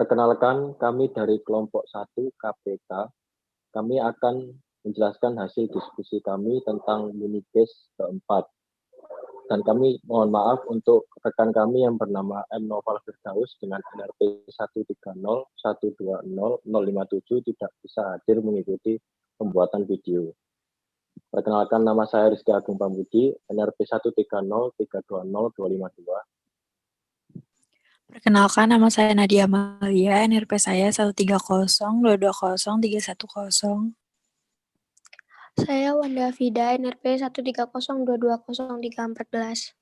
Perkenalkan, kami dari kelompok 1 KPK. Kami akan menjelaskan hasil diskusi kami tentang mini case keempat. Dan kami mohon maaf untuk rekan kami yang bernama M. Noval Firdaus dengan NRP 130120057 tidak bisa hadir mengikuti pembuatan video. Perkenalkan, nama saya Rizky Agung Pambudi, NRP 130320252. Perkenalkan, nama saya Nadia Amalia, NRP saya 130220310. Saya Wanda Fida, NRP 130220314.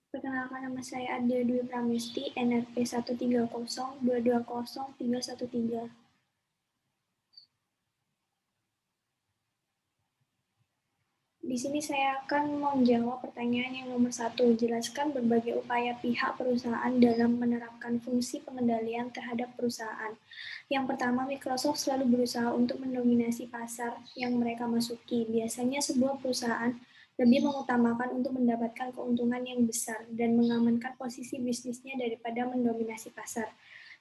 Perkenalkan, nama saya Adia Dwi Pramesti, NRP 130220313. Di sini saya akan menjawab pertanyaan yang nomor 1. Jelaskan berbagai upaya pihak perusahaan dalam menerapkan fungsi pengendalian terhadap perusahaan. Yang pertama, Microsoft selalu berusaha untuk mendominasi pasar yang mereka masuki. Biasanya sebuah perusahaan lebih mengutamakan untuk mendapatkan keuntungan yang besar dan mengamankan posisi bisnisnya daripada mendominasi pasar.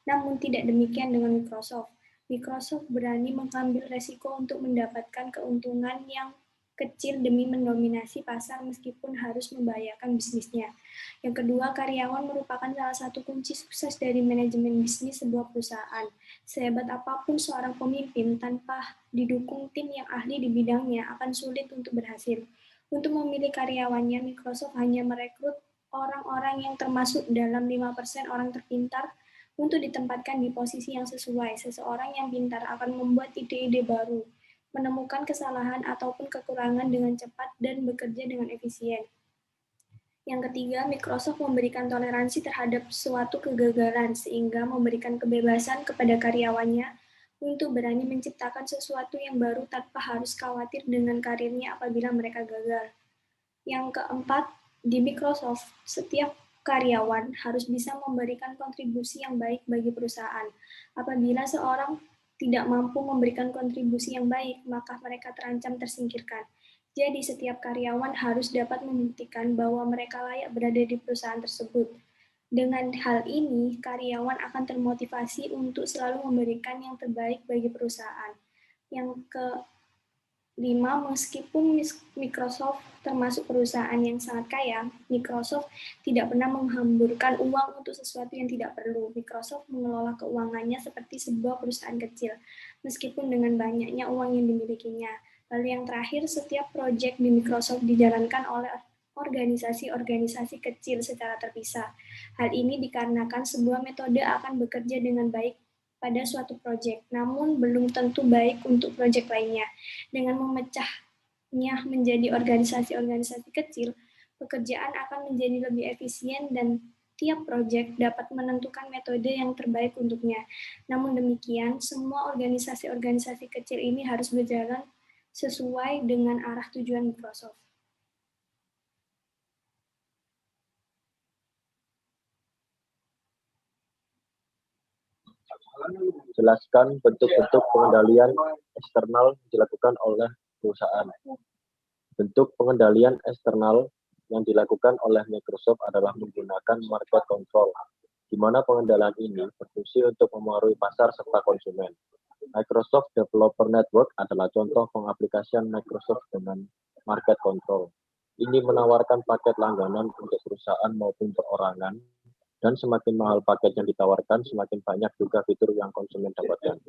Namun tidak demikian dengan Microsoft. Microsoft berani mengambil resiko untuk mendapatkan keuntungan yang kecil demi mendominasi pasar meskipun harus membahayakan bisnisnya. Yang kedua, karyawan merupakan salah satu kunci sukses dari manajemen bisnis sebuah perusahaan. Sehebat apapun seorang pemimpin, tanpa didukung tim yang ahli di bidangnya akan sulit untuk berhasil. Untuk memilih karyawannya, Microsoft hanya merekrut orang-orang yang termasuk dalam 5% orang terpintar untuk ditempatkan di posisi yang sesuai. Seseorang yang pintar akan membuat ide-ide baru, menemukan kesalahan ataupun kekurangan dengan cepat dan bekerja dengan efisien. Yang ketiga, Microsoft memberikan toleransi terhadap suatu kegagalan sehingga memberikan kebebasan kepada karyawannya untuk berani menciptakan sesuatu yang baru tanpa harus khawatir dengan karirnya apabila mereka gagal. Yang keempat, di Microsoft, setiap karyawan harus bisa memberikan kontribusi yang baik bagi perusahaan. Apabila seorang tidak mampu memberikan kontribusi yang baik, maka mereka terancam tersingkirkan. Jadi setiap karyawan harus dapat membuktikan bahwa mereka layak berada di perusahaan tersebut. Dengan hal ini, karyawan akan termotivasi untuk selalu memberikan yang terbaik bagi perusahaan. Yang kelima, meskipun Microsoft termasuk perusahaan yang sangat kaya, Microsoft tidak pernah menghamburkan uang untuk sesuatu yang tidak perlu. Microsoft mengelola keuangannya seperti sebuah perusahaan kecil, meskipun dengan banyaknya uang yang dimilikinya. Lalu yang terakhir, setiap proyek di Microsoft dijalankan oleh organisasi-organisasi kecil secara terpisah. Hal ini dikarenakan sebuah metode akan bekerja dengan baik pada suatu proyek, namun belum tentu baik untuk proyek lainnya. Dengan memecahnya menjadi organisasi-organisasi kecil, pekerjaan akan menjadi lebih efisien dan tiap proyek dapat menentukan metode yang terbaik untuknya. Namun demikian, semua organisasi-organisasi kecil ini harus berjalan sesuai dengan arah tujuan Microsoft. Jelaskan bentuk-bentuk pengendalian eksternal dilakukan oleh perusahaan. Bentuk pengendalian eksternal yang dilakukan oleh Microsoft adalah menggunakan market control, di mana pengendalian ini berfungsi untuk memengaruhi pasar serta konsumen. Microsoft Developer Network adalah contoh pengaplikasian Microsoft dengan market control. Ini menawarkan paket langganan untuk perusahaan maupun perorangan, dan semakin mahal paket yang ditawarkan, semakin banyak juga fitur yang konsumen dapatkan.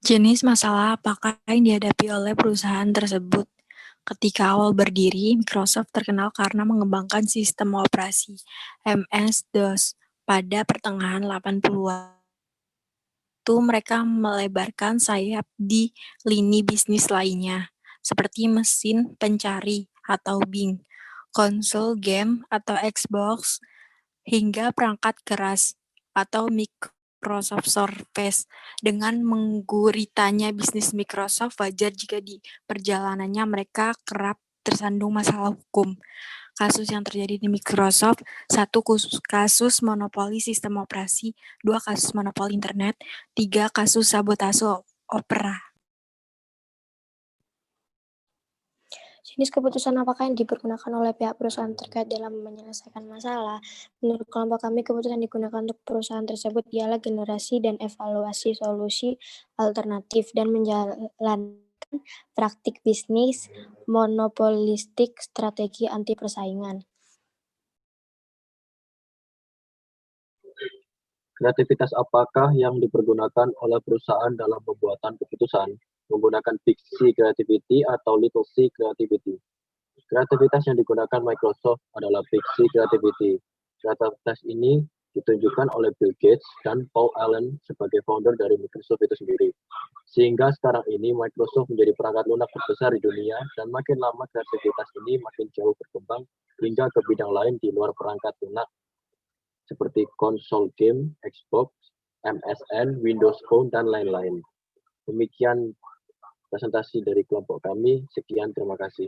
Jenis masalah apakah yang dihadapi oleh perusahaan tersebut? Ketika awal berdiri, Microsoft terkenal karena mengembangkan sistem operasi MS-DOS pada pertengahan 80-an. Itu mereka melebarkan sayap di lini bisnis lainnya, seperti mesin pencari atau Bing, konsol game atau Xbox, hingga perangkat keras atau Microsoft Surface. Dengan mengguritanya bisnis Microsoft, wajar jika di perjalanannya mereka kerap tersandung masalah hukum. Kasus yang terjadi di Microsoft: 1. Kasus monopoli sistem operasi. 2. Kasus monopoli internet. 3. Kasus sabotase Opera. Jenis keputusan apakah yang dipergunakan oleh pihak perusahaan terkait dalam menyelesaikan masalah? Menurut kelompok kami, keputusan yang digunakan untuk perusahaan tersebut ialah generasi dan evaluasi solusi alternatif dan menjalankan praktik bisnis monopolistik strategi anti persaingan. Kreativitas apakah yang dipergunakan oleh perusahaan dalam pembuatan keputusan? Menggunakan big C creativity atau little c creativity? Kreativitas yang digunakan Microsoft adalah big C creativity. Kreativitas ini ditunjukkan oleh Bill Gates dan Paul Allen sebagai founder dari Microsoft itu sendiri. Sehingga sekarang ini Microsoft menjadi perangkat lunak terbesar di dunia dan makin lama kreativitas ini makin jauh berkembang hingga ke bidang lain di luar perangkat lunak seperti konsol game, Xbox, MSN, Windows Phone, dan lain-lain. Demikian presentasi dari kelompok kami. Sekian, terima kasih.